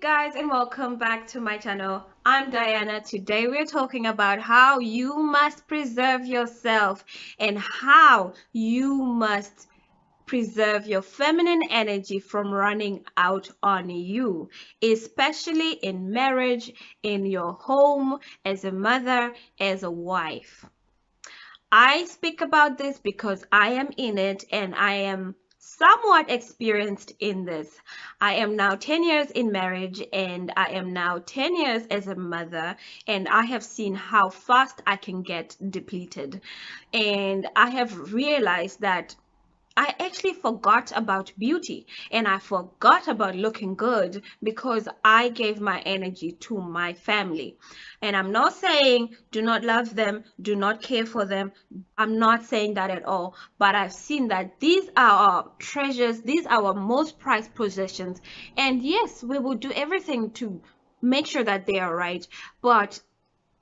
guys, and welcome back to my channel. I'm Diana. Today we're talking about how you must preserve yourself and how you must preserve your feminine energy from running out on you, especially in marriage, in your home, as a mother, as a wife. I speak about this because I am in it and I am somewhat experienced in this. I am now 10 years in marriage and I am now 10 years as a mother, and I have seen how fast I can get depleted. And I have realized that I actually forgot about beauty and I forgot about looking good because I gave my energy to my family. And I'm not saying do not love them, do not care for them. I'm not saying that at all. But I've seen that these are our treasures, these are our most prized possessions. And yes, we will do everything to make sure that they are right. But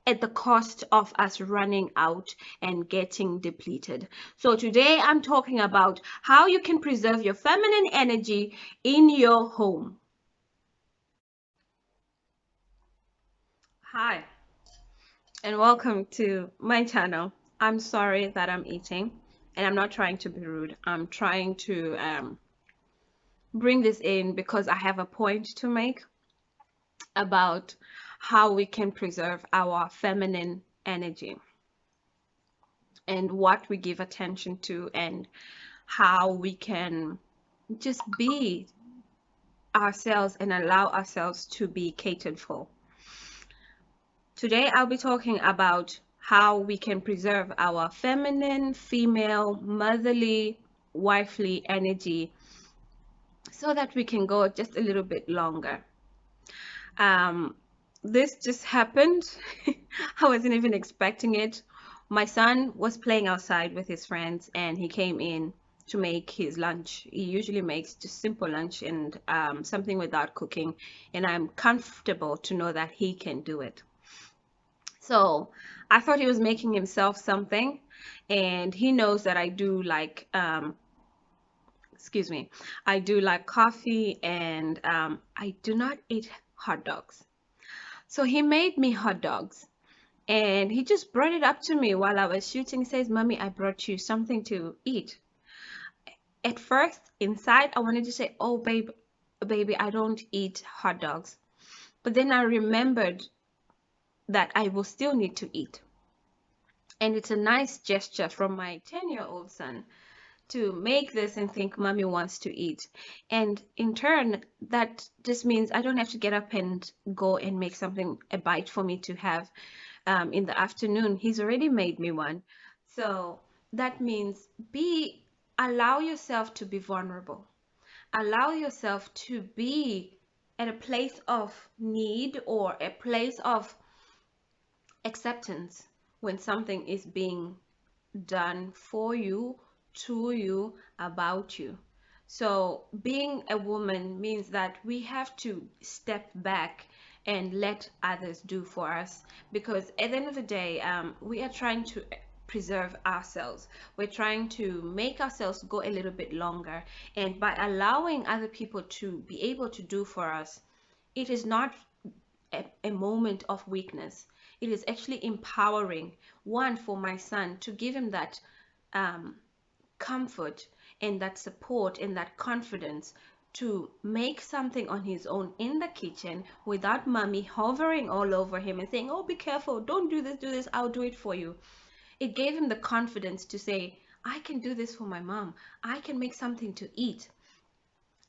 at the cost of us running out and getting depleted. So today I'm talking about how you can preserve your feminine energy in your home. Hi, and welcome to my channel. I'm sorry that I'm eating, and I'm not trying to be rude. I'm trying to bring this in because I have a point to make about how we can preserve our feminine energy and what we give attention to and how we can just be ourselves and allow ourselves to be catered for. Today, I'll be talking about how we can preserve our feminine, female, motherly, wifely energy so that we can go just a little bit longer. This just happened. I wasn't even expecting it. My son was playing outside with his friends and he came in to make his lunch. He usually makes just simple lunch and something without cooking, and I'm comfortable to know that he can do it. So I thought he was making himself something, and he knows that I do like excuse me, I do like coffee, and I do not eat hot dogs. So he made me hot dogs and he just brought it up to me while I was shooting. He says, "Mommy, I brought you something to eat." At first, inside, I wanted to say, "Oh, baby, I don't eat hot dogs." But then I remembered that I will still need to eat. And it's a nice gesture from my 10-year-old son to make this and think mommy wants to eat. And in turn, that just means I don't have to get up and go and make something, a bite for me to have in the afternoon. He's already made me one. So that means allow yourself to be vulnerable. Allow yourself to be at a place of need or a place of acceptance when something is being done for you, to you, about you. So being a woman means that we have to step back and let others do for us, because at the end of the day, we are trying to preserve ourselves. We're trying to make ourselves go a little bit longer, and by allowing other people to be able to do for us, it is not a moment of weakness. It is actually empowering, one, for my son, to give him that um, comfort and that support and that confidence to make something on his own in the kitchen without mommy hovering all over him and saying, "Oh, be careful, don't do this, I'll do it for you." It gave him the confidence to say, "I can do this for my mom, I can make something to eat."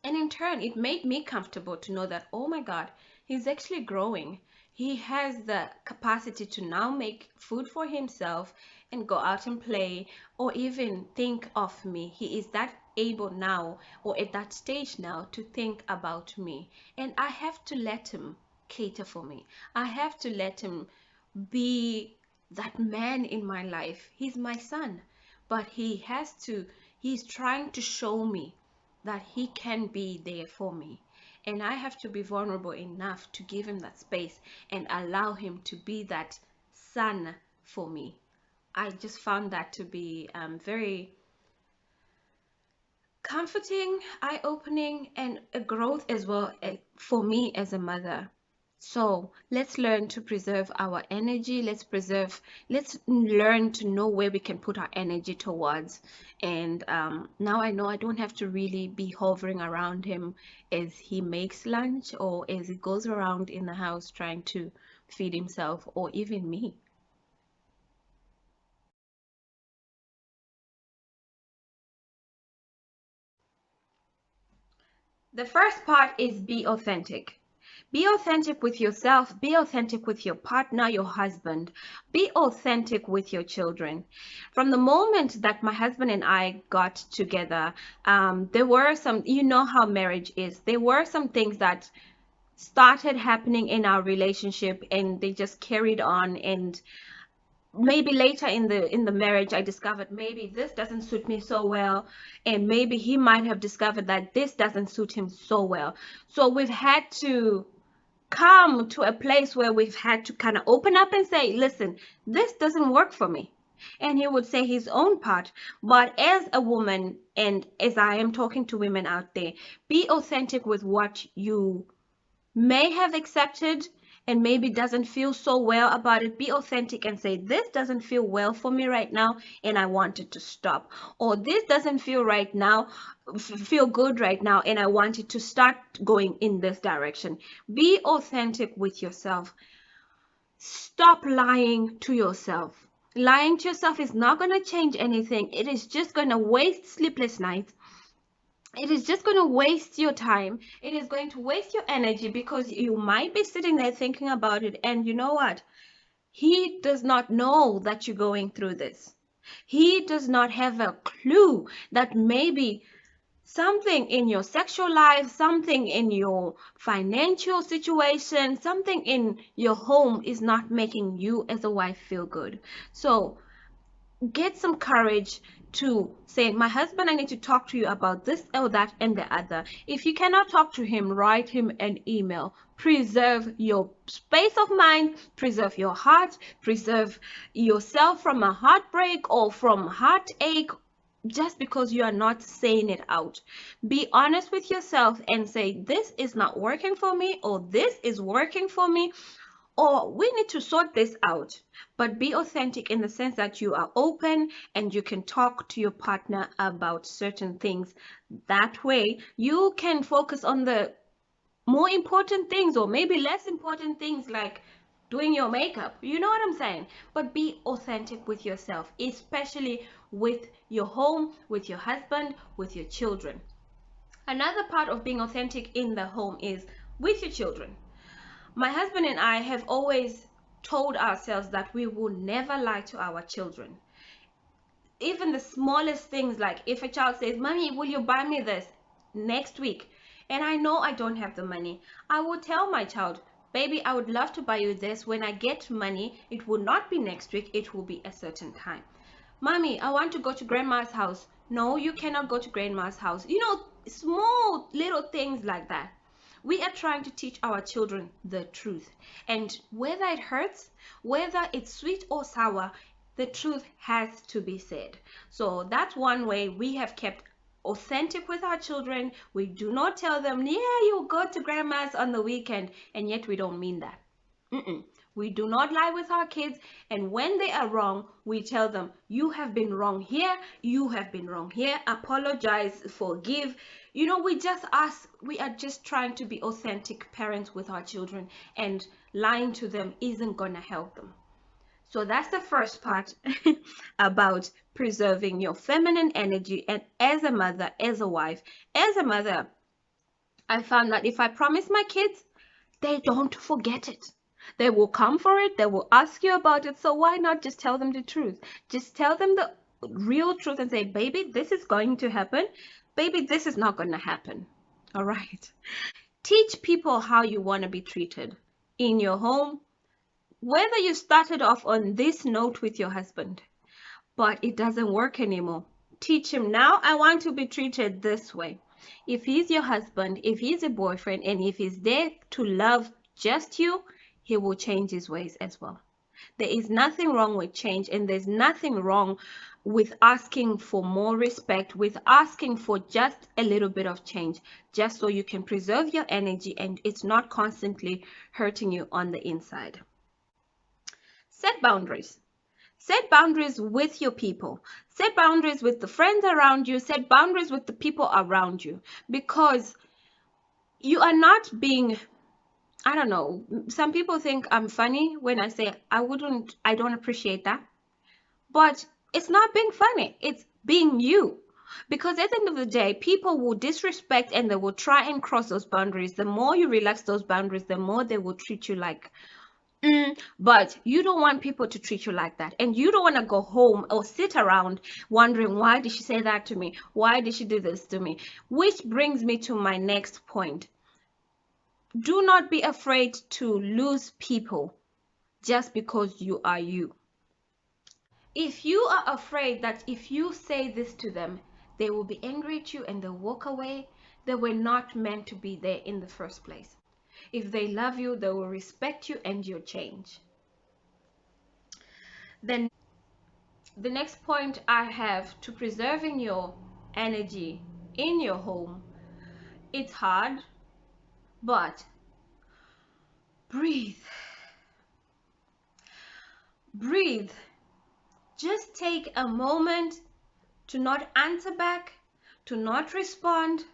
And in turn, it made me comfortable to know that, oh my God, he's actually growing. He has the capacity to now make food for himself and go out and play or even think of me. He is that able now, or at that stage now, to think about me. And I have to let him cater for me. I have to let him be that man in my life. He's my son, but he's trying to show me that he can be there for me, and I have to be vulnerable enough to give him that space and allow him to be that son for me. I just found that to be very comforting, eye-opening, and a growth as well for me as a mother. So let's learn to preserve our energy. Let's learn to know where we can put our energy towards. And now I know I don't have to really be hovering around him as he makes lunch or as he goes around in the house trying to feed himself or even me. The first part is be authentic. Be authentic with yourself, be authentic with your partner, your husband, be authentic with your children. From the moment that my husband and I got together, there were some, you know how marriage is, there were some things that started happening in our relationship and they just carried on, and maybe later in the marriage I discovered maybe this doesn't suit me so well, and maybe he might have discovered that this doesn't suit him so well. So we've had to come to a place where we've had to kind of open up and say, listen, this doesn't work for me. And he would say his own part. But as a woman, and as I am talking to women out there, be authentic with what you may have accepted and maybe doesn't feel so well about it. Be authentic and say, this doesn't feel well for me right now and I want it to stop. Or this doesn't feel right now, feel good right now and I want it to start going in this direction. Be authentic with yourself. Stop lying to yourself. Lying to yourself is not going to change anything. It is just going to waste sleepless nights. It is just going to waste your time. It is going to waste your energy because you might be sitting there thinking about it. And you know what? He does not know that you're going through this. He does not have a clue that maybe something in your sexual life, something in your financial situation, something in your home is not making you as a wife feel good. So get some courage to say, my husband, I need to talk to you about this or that and the other. If you cannot talk to him, write him an email. Preserve your space of mind, preserve your heart, preserve yourself from a heartbreak or from heartache just because you are not saying it out. Be honest with yourself and say, this is not working for me, or this is working for me, or we need to sort this out. But be authentic in the sense that you are open and you can talk to your partner about certain things. That way you can focus on the more important things or maybe less important things like doing your makeup. You know what I'm saying? But be authentic with yourself, especially with your home, with your husband, with your children. Another part of being authentic in the home is with your children. My husband and I have always told ourselves that we will never lie to our children. Even the smallest things, like if a child says, Mommy, will you buy me this next week? And I know I don't have the money. I will tell my child, baby, I would love to buy you this. When I get money, it will not be next week. It will be a certain time. Mommy, I want to go to grandma's house. No, you cannot go to grandma's house. You know, small little things like that. We are trying to teach our children the truth. And whether it hurts, whether it's sweet or sour, the truth has to be said. So that's one way we have kept authentic with our children. We do not tell them, yeah, you go to grandma's on the weekend, and yet we don't mean that. We do not lie with our kids, and when they are wrong, we tell them, you have been wrong here, you have been wrong here, apologize, forgive. You know, we are just trying to be authentic parents with our children, and lying to them isn't gonna help them. So that's the first part about preserving your feminine energy. And as a mother, as a wife, as a mother, I found that if I promise my kids, they don't forget it. They will come for it. They will ask you about it. So why not just tell them the truth? Just tell them the real truth and say, baby, this is going to happen. Baby, this is not going to happen. All right. Teach people how you want to be treated in your home. Whether you started off on this note with your husband, but it doesn't work anymore, teach him, now I want to be treated this way. If he's your husband, if he's a boyfriend, and if he's there to love just you, he will change his ways as well. There is nothing wrong with change, and there's nothing wrong with asking for more respect, with asking for just a little bit of change, just so you can preserve your energy and it's not constantly hurting you on the inside. Set boundaries. Set boundaries with your people. Set boundaries with the friends around you. Set boundaries with the people around you, because you are not being, I don't know, some people think I'm funny when I say I don't appreciate that. But it's not being funny, it's being you. Because at the end of the day, people will disrespect and they will try and cross those boundaries. The more you relax those boundaries, the more they will treat you like, but you don't want people to treat you like that. And you don't want to go home or sit around wondering, why did she say that to me? Why did she do this to me? Which brings me to my next point. Do not be afraid to lose people just because you are you. If you are afraid that if you say this to them, they will be angry at you and they'll walk away, they were not meant to be there in the first place. If they love you, they will respect you and your change. Then the next point I have to preserving your energy in your home, it's hard, but breathe. Breathe. Just take a moment to not answer back, to not respond,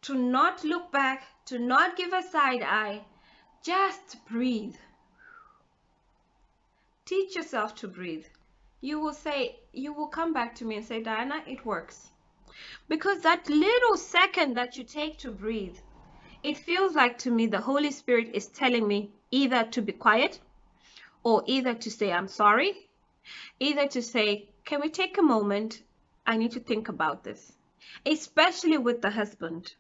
to not look back, to not give a side eye. Just breathe. Teach yourself to breathe. You will come back to me and say, Diana, it works. Because that little second that you take to breathe, it feels like to me the Holy Spirit is telling me either to be quiet, or either to say I'm sorry, either to say, can we take a moment? I need to think about this. Especially with the husband.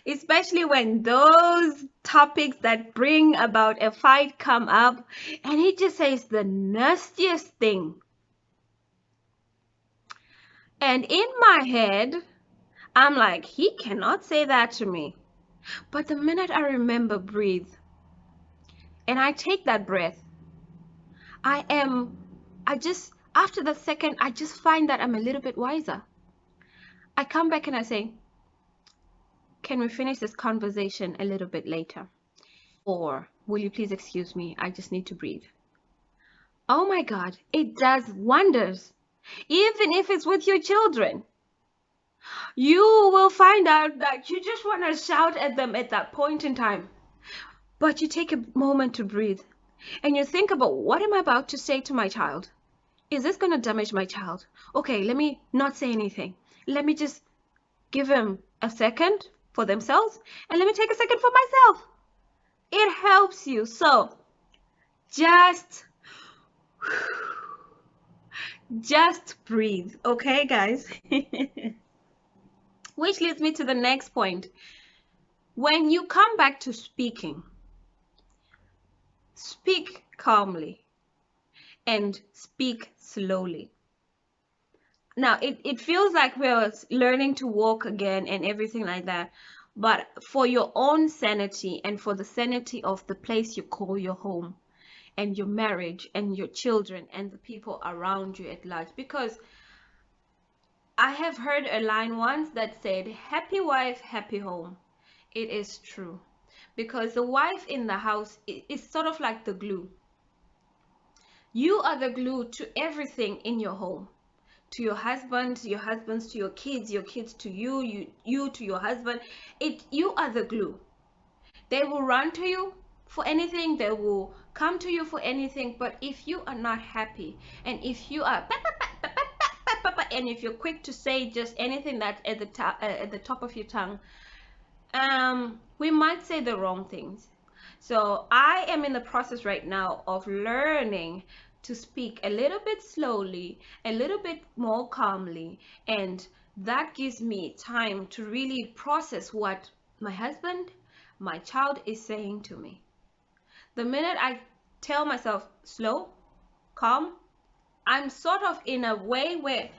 Especially when those topics that bring about a fight come up and he just says the nastiest thing. And in my head, I'm like, he cannot say that to me. But the minute I remember breathe and I take that breath, after the second, I just find that I'm a little bit wiser. I come back and I say, can we finish this conversation a little bit later? Or will you please excuse me? I just need to breathe. Oh my God, it does wonders. Even if it's with your children, you will find out that you just want to shout at them at that point in time. But you take a moment to breathe and you think about, what am I about to say to my child? Is this going to damage my child? Okay, let me not say anything. Let me just give them a second for themselves and let me take a second for myself. It helps you. So just breathe. Okay, guys? Which leads me to the next point. When you come back to speaking, speak calmly and speak slowly. Now, it feels like we're learning to walk again and everything like that. But for your own sanity and for the sanity of the place you call your home and your marriage and your children and the people around you at large. Because I have heard a line once that said, happy wife, happy home. It is true. Because the wife in the house is sort of like the glue. You are the glue to everything in your home. To your husband, your husbands to your kids to you, you to your husband. You are the glue. They will run to you for anything, they will come to you for anything. But if you are not happy, and if you are and if you're quick to say just anything that's at the top of your tongue, we might say the wrong things. So I am in the process right now of learning to speak a little bit slowly, a little bit more calmly, and that gives me time to really process what my husband, my child is saying to me. The minute I tell myself slow, calm, I'm sort of in a way where,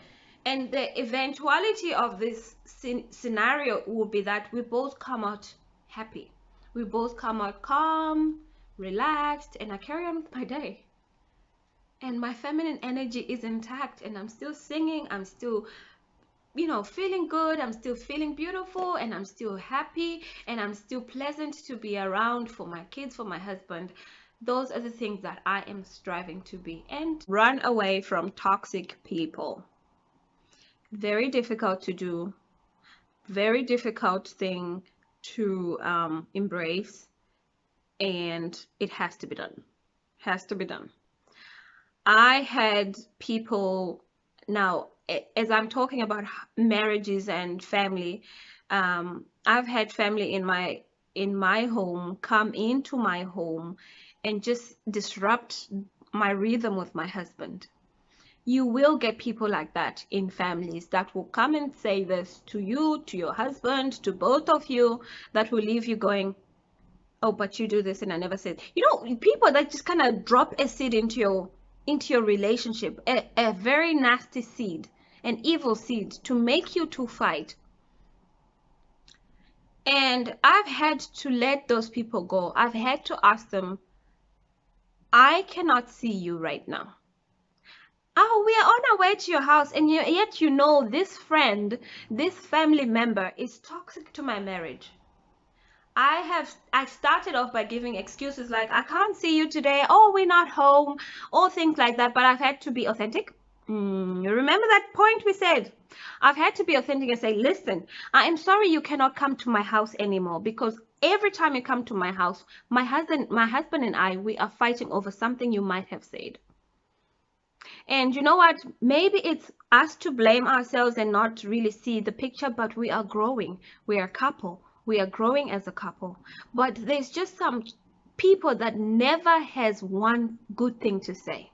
and the eventuality of this scenario will be that we both come out happy. We both come out calm, relaxed, and I carry on with my day. and my feminine energy is intact, and I'm still singing, I'm still, feeling good, I'm still feeling beautiful, and I'm still happy, and I'm still pleasant to be around for my kids, for my husband. Those are the things that I am striving to be. And run away from toxic people. Very difficult to do, very difficult thing to embrace, and it has to be done. Has to be done. I had people, now as I'm talking about marriages and family, I've had family in my home come into my home and just disrupt my rhythm with my husband. You will get people like that in families that will come and say this to you, to your husband, to both of you, that will leave you going, oh, but you do this and I never said. People that just kind of drop a seed into your relationship, a very nasty seed, an evil seed to make you to fight. And I've had to let those people go. I've had to ask them, I cannot see you right now. Oh, we are on our way to your house, and yet this friend, this family member is toxic to my marriage. I started off by giving excuses like, I can't see you today, oh, we're not home, or things like that, but I've had to be authentic. You remember that point we said? I've had to be authentic and say, listen, I am sorry you cannot come to my house anymore, because every time you come to my house, my husband and I, we are fighting over something you might have said. And you know what? Maybe it's us to blame ourselves and not really see the picture, but we are growing. We are a couple. We are growing as a couple. But there's just some people that never has one good thing to say.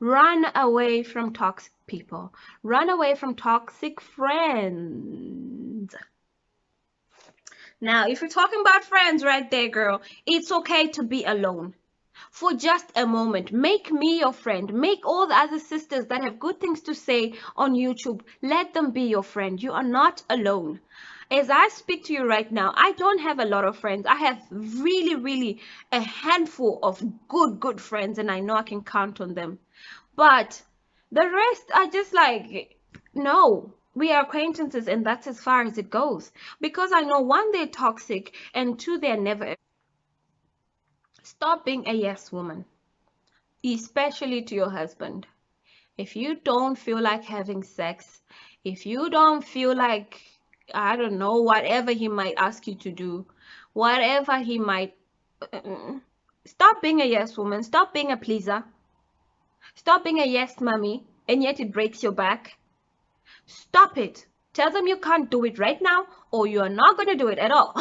Run away from toxic people. Run away from toxic friends. Now, if you're talking about friends right there, girl, it's okay to be alone. For just a moment, make me your friend. Make all the other sisters that have good things to say on YouTube, let them be your friend. You are not alone. As I speak to you right now, I don't have a lot of friends. I have really, really a handful of good friends, and I know I can count on them. But the rest are just like, no, we are acquaintances, and that's as far as it goes. Because I know, one, they're toxic, and two, they're never. Stop being a yes woman, especially to your husband. If you don't feel like having sex, if you don't feel like, I don't know, whatever he might ask you to do, whatever he might, stop being a yes woman. Stop being a pleaser. Stop being a yes mommy, and yet it breaks your back. Stop it. Tell them you can't do it right now, or you are not going to do it at all.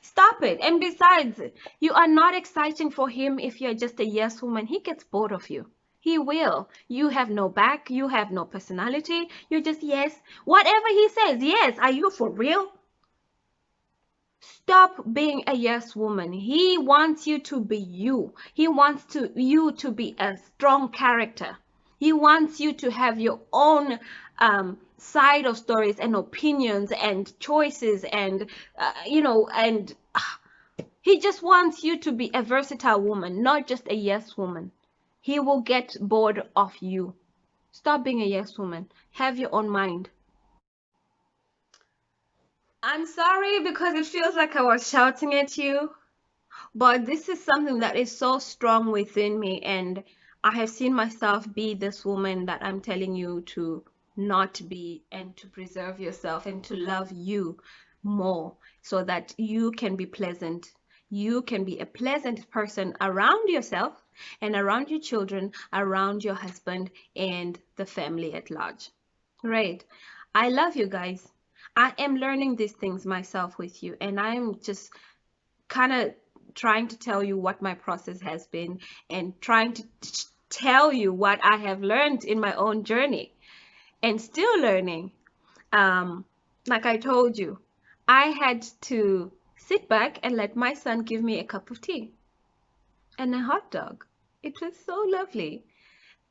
Stop it. And besides, you are not exciting for him if you're just a yes woman. He gets bored of you. He will. You have no back. You have no personality. You're just yes. Whatever he says, yes. Are you for real? Stop being a yes woman. He wants you to be you. He wants you to be a strong character. He wants you to have your own side of stories and opinions and choices, and he just wants you to be a versatile woman, not just a yes woman. He will get bored of you. Stop being a yes woman. Have your own mind. I'm sorry because it feels like I was shouting at you, but this is something that is so strong within me, and I have seen myself be this woman that I'm telling you to not be, and to preserve yourself and to love you more so that you can be pleasant. You can be a pleasant person around yourself and around your children, around your husband, and the family at large. Right. I love you guys. I am learning these things myself with you, and I'm just kind of trying to tell you what my process has been, and trying to tell you what I have learned in my own journey, and still learning. Like I told you, I had to sit back and let my son give me a cup of tea and a hot dog. It was so lovely.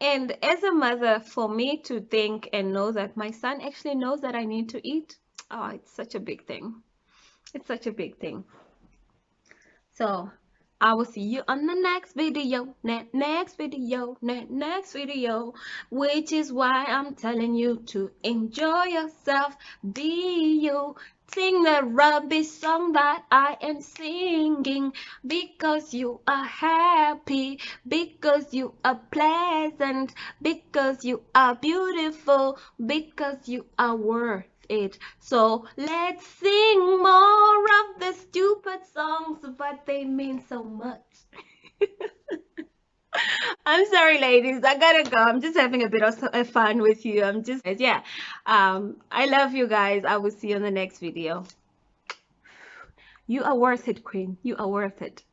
And as a mother, for me to think and know that my son actually knows that I need to eat, oh, it's such a big thing. It's such a big thing. So I will see you on the next video, next video, which is why I'm telling you to enjoy yourself, be you. Sing the rubbish song that I am singing because you are happy, because you are pleasant, because you are beautiful, because you are worth it. So let's sing more of the stupid songs, but they mean so much. I'm sorry, ladies. I gotta go. I'm just having a bit of fun with you. I'm just, yeah. I love you guys. I will see you in the next video. You are worth it, Queen. You are worth it.